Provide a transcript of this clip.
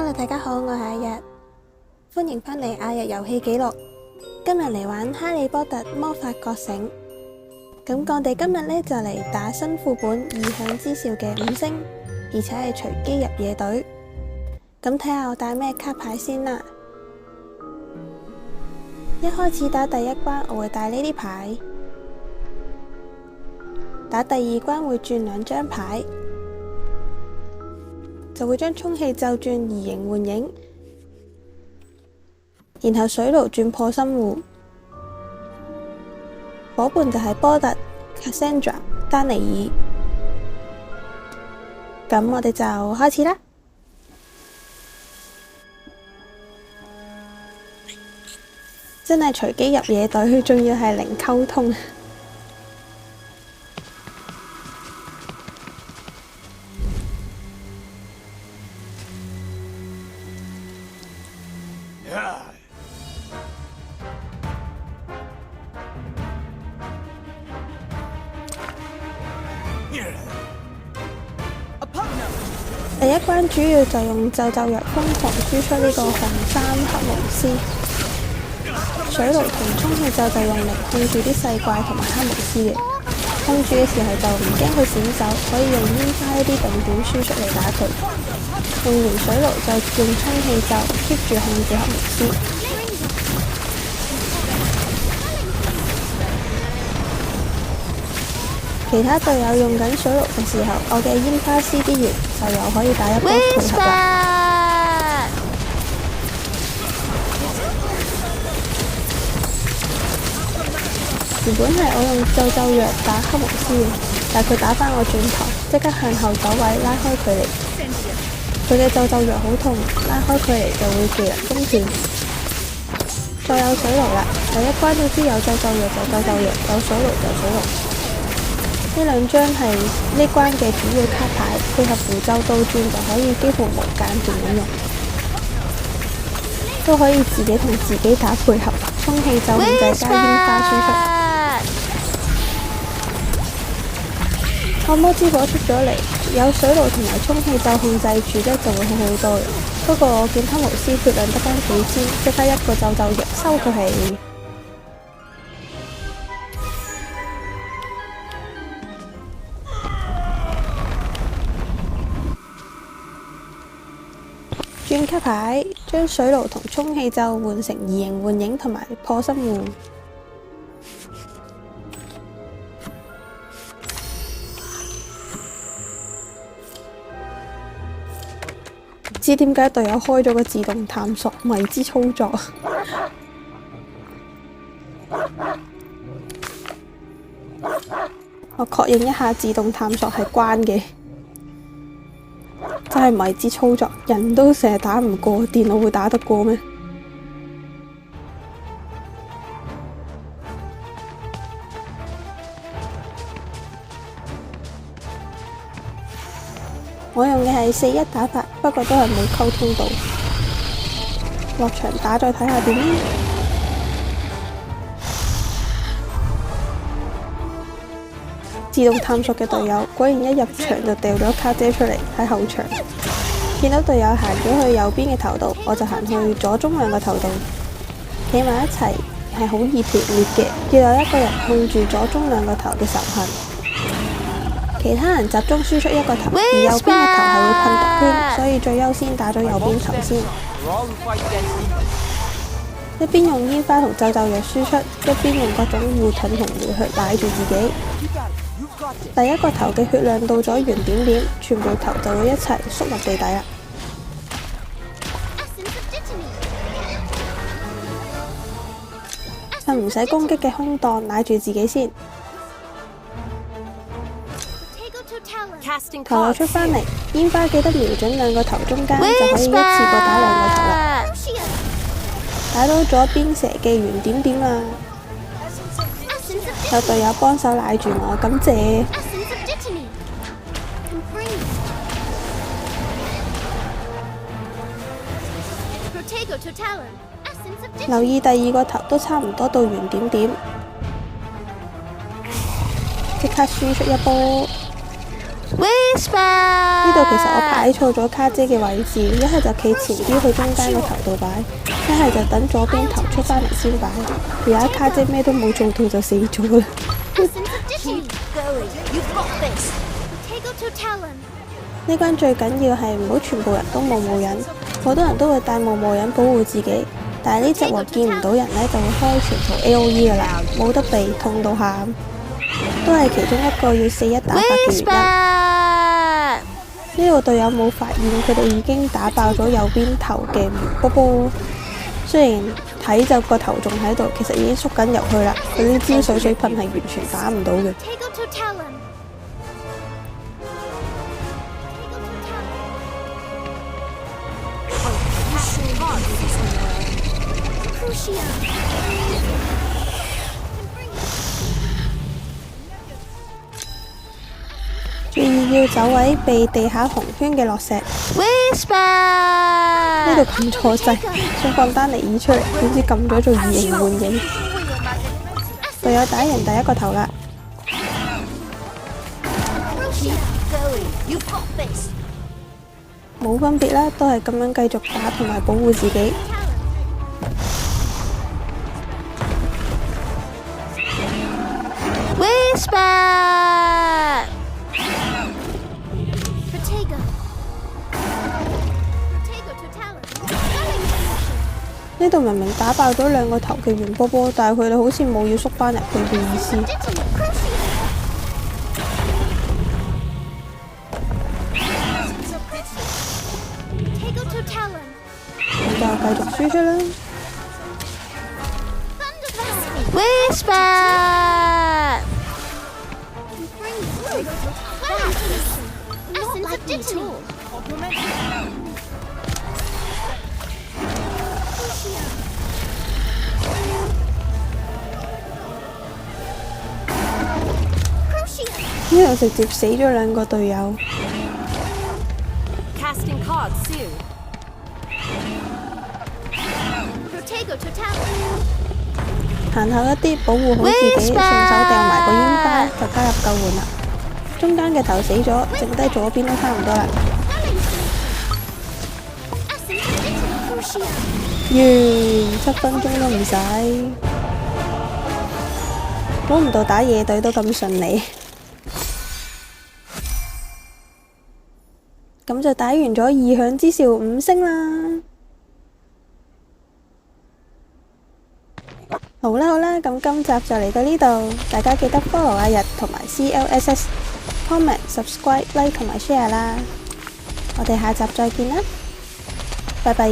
Hello， 大家好，我係阿日，歡迎返嚟阿日遊戲記錄。今日嚟玩《哈利波特魔法覺醒》。咁我哋今日呢就嚟打新副本異響之兆嘅5星，而且係隨機入野隊。咁睇下我帶咩卡牌先啦。一開始打第一關，我會帶呢啲牌。打第二關會轉2張牌，就會將充氣咒轉移形換影，然後水爐轉破心戶。伙伴就係波特、Cassandra、丹尼爾。咁我哋就開始啦。真係隨機入野隊，仲要係零溝通。第一關主要就用咒藥瘋狂輸出呢個紅衫黑巫師，水爐同充氣咒就用嚟控住啲細怪同埋黑巫師嘅。控住嘅時候就唔驚佢閃走，可以用煙花呢啲定點輸出嚟打佢。用完水爐就用充氣咒 keep 住控制黑巫師。其他隊友用緊水爐嘅時候，我嘅煙花 CD 員就又可以打一波配合啦。原本係我用咒藥打黑巫師嘅，但佢打返我轉頭，即刻向後走位拉開距離。佢嘅咒藥好痛，拉開距離就會技能中斷。再有水爐啦，第一關都知有咒藥就咒藥，有水爐就水爐。呢2張係呢關嘅主要卡牌，配合符咒倒轉就可以幾乎無間斷咁用，都可以自己同自己打配合，充氣咒控制加煙花輸出。惡魔之火出咗嚟，有水爐同埋充氣咒控制住呢就會好好多嘅。不過我見黑巫師血量得返幾千，即刻一個咒藥收佢氣。轉卡牌，將水爐同充氣咒換成移形換影同埋破心戶。唔知點解隊友開咗個自動探索，迷之操作。我確認一下自動探索係關嘅。真係迷之操作，人都成日打唔過，電腦會打得過咩？我用嘅係4-1打法，不過都係冇溝通到。落場打再睇下點。自動探索嘅隊友果然一入場就掉咗卡姐出嚟喺後場，見到隊友行咗去右邊嘅頭度，我就行去左中兩個頭度，企埋一齊係好易團滅嘅，要有一個人控住左中兩個頭嘅仇恨，其他人集中輸出一個頭，而右邊嘅頭係會噴毒圈，所以最優先打咗右邊頭先。一邊用煙花同咒藥輸出，一邊用各種護盾同回血奶住自己。第一個頭嘅血量到咗圓點點，全部頭就會一齊縮入地底啦。趁唔使攻擊嘅空檔奶住自己先。頭又出返嚟，煙花記得瞄準2個頭中間，就可以一次過打2個頭啦。打到左邊蛇嘅圓點點啦。有隊友幫手奶住我，感謝。留意第2個頭都差唔多到圓點點，即刻輸出一波。呢度其實我擺錯咗卡姐嘅位置，一係就企前啲去中間個頭度擺，一係就等左邊頭出返嚟先擺。而家卡姐咩都冇做到就死咗啦。呢關最緊要係唔好全部人都冇人，好多人都會帶冇人保護自己，但係呢隻鑊見唔到人呢，就會開全圖 AOE 噶啦，冇得避，痛到喊，都係其中一個要4-1打法嘅原因。呢個隊友冇發現佢哋已經打爆咗右邊頭嘅波波，雖然睇就個頭仲喺度，其實已經縮緊入去啦。佢呢支水噴係完全打唔到嘅。注意要走位避地下紅圈嘅落石。呢度撳錯掣，想放丹尼爾出嚟，點知撳咗做異形換影。隊友打贏第一個頭啦！冇分別啦，都係咁樣繼續打同埋保護自己。呢度明明打爆咗2個頭嘅圓波波，但係佢哋好似冇要縮返入去嘅意思。咁就繼續輸出啦。呢度直接死咗2個隊友。行後一啲，保護好自己，順手掉埋個煙花就加入救援啦。中間嘅頭死咗，剩低左邊都差唔多啦。完，7分鐘都唔使。估唔到打野隊都咁順利。咁就打完咗異響之兆5星啦。好啦，咁今集就嚟到呢度，大家記得 follow 阿日同埋 CLSS、comment、subscribe、like 同埋 share 啦。我哋下集再見啦，拜拜。